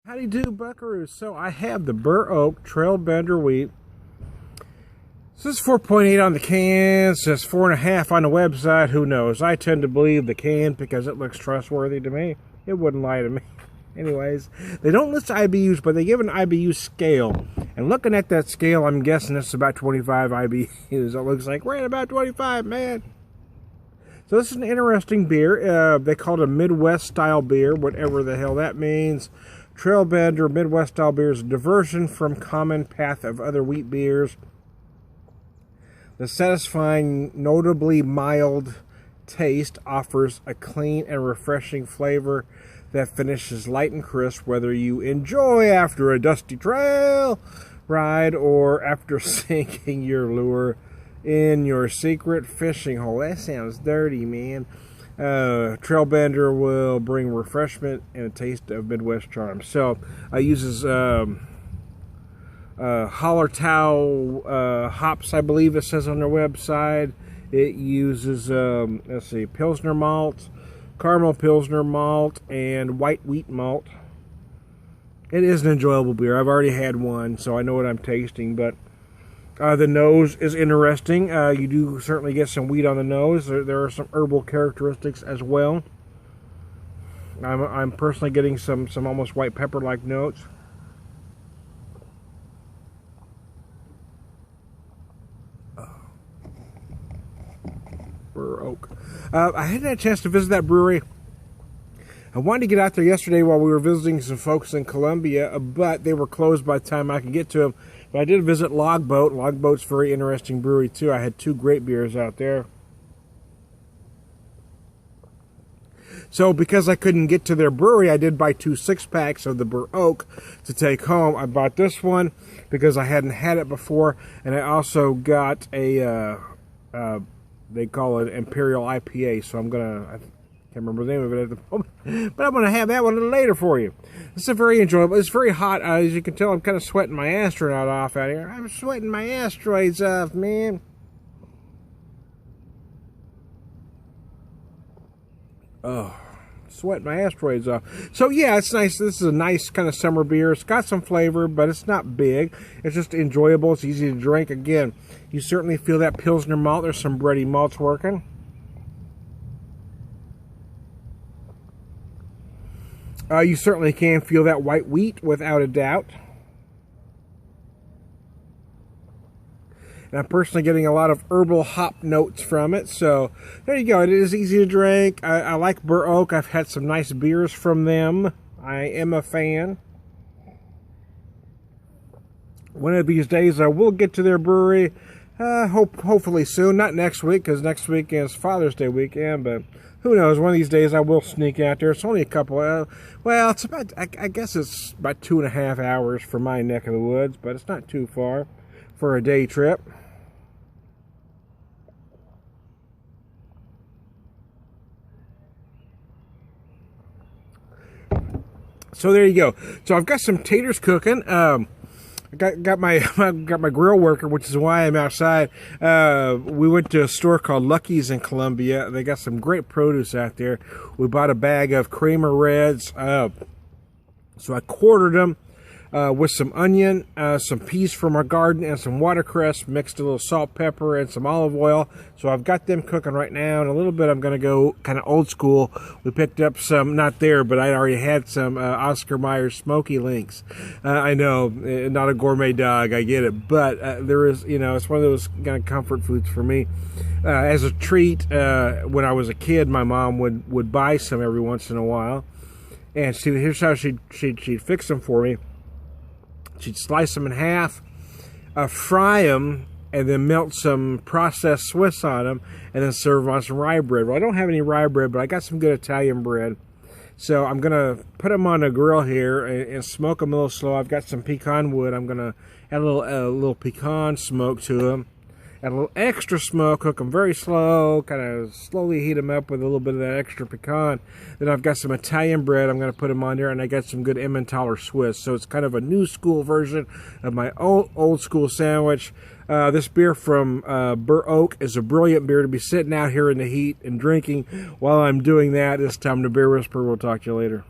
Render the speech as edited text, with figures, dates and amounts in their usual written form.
Howdy do, buckaroos. So I have the Burr Oak Trailbender wheat. This is 4.8 on the can, says 4.5 on the website. Who knows? I tend to believe the can because it looks trustworthy to me. It wouldn't lie to me. Anyways, they don't list IBUs, but they give an IBU scale. And looking at that scale, I'm guessing it's about 25 IBUs. It looks like right about 25, man. So this is an interesting beer. They call it a Midwest style beer, whatever the hell that means. Trailbender Midwest style beer is a diversion from common path of other wheat beers. The satisfying, notably mild taste offers a clean and refreshing flavor that finishes light and crisp, whether you enjoy after a dusty trail ride or after sinking your lure in your secret fishing hole. That sounds dirty, man. Trailbender will bring refreshment and a taste of Midwest charm. So it uses Hallertau hops, I believe it says on their website. It uses, let's see, Pilsner malt, caramel Pilsner malt, and white wheat malt. It is an enjoyable beer. I've already had one, so I know what I'm tasting, but the nose is interesting. You do certainly get some wheat on the nose. There are some herbal characteristics as well. I'm personally getting some almost white pepper-like notes. Burr Oak. I hadn't had a chance to visit that brewery. I wanted to get out there yesterday while we were visiting some folks in Columbia, but they were closed by the time I could get to them. But I did visit Logboat. Logboat's a very interesting brewery, too. I had 2 great beers out there. So because I couldn't get to their brewery, I did buy 2 6-packs of the Burr Oak to take home. I bought this one because I hadn't had it before, and I also got a, they call it Imperial IPA, so I'm going to... I can't remember the name of it at the moment, but I'm going to have that one a little later for you. This is very enjoyable. It's very hot. As you can tell, I'm kind of sweating my astronaut off out here. I'm sweating my asteroids off, man. Oh, sweating my asteroids off. So, yeah, it's nice. This is a nice kind of summer beer. It's got some flavor, but it's not big. It's just enjoyable. It's easy to drink. Again, you certainly feel that Pilsner malt. There's some bready malts working. You certainly can feel that white wheat without a doubt. And I'm personally getting a lot of herbal hop notes from it. So there you go. It is easy to drink. I like Burr Oak. I've had some nice beers from them. I am a fan. One of these days I will get to their brewery. Hopefully soon. Not next week, because next weekend is Father's Day weekend, but who knows? One of these days I will sneak out there. It's only a couple well, it's about, I guess it's about 2.5 hours from my neck of the woods, but it's not too far for a day trip. So there you go. So I've got some taters cooking. I got my grill worker, which is why I'm outside. We went to a store called Lucky's in Columbia. They got some great produce out there. We bought a bag of Creamer Reds. So I quartered them with some onion, some peas from our garden, and some watercress, mixed a little salt, pepper, and some olive oil. So I've got them cooking right now. In a little bit, I'm going to go kind of old school. We picked up some, not there, but I already had some Oscar Mayer Smoky Links. I know, not a gourmet dog, I get it. But there is, you know, it's one of those kind of comfort foods for me. As a treat, when I was a kid, my mom would buy some every once in a while. And here's how she'd fix them for me. She'd slice them in half, fry them, and then melt some processed Swiss on them, and then serve them on some rye bread. Well, I don't have any rye bread, but I got some good Italian bread. So I'm going to put them on a grill here and smoke them a little slow. I've got some pecan wood. I'm going to add a little pecan smoke to them. Add a little extra smoke, cook them very slow, kind of slowly heat them up with a little bit of that extra pecan. Then I've got some Italian bread I'm going to put them on there, and I got some good Emmentaler Swiss. So it's kind of a new school version of my old school sandwich. This beer from Burr Oak is a brilliant beer to be sitting out here in the heat and drinking. While I'm doing that, it's time to Beer Whisper. We'll talk to you later.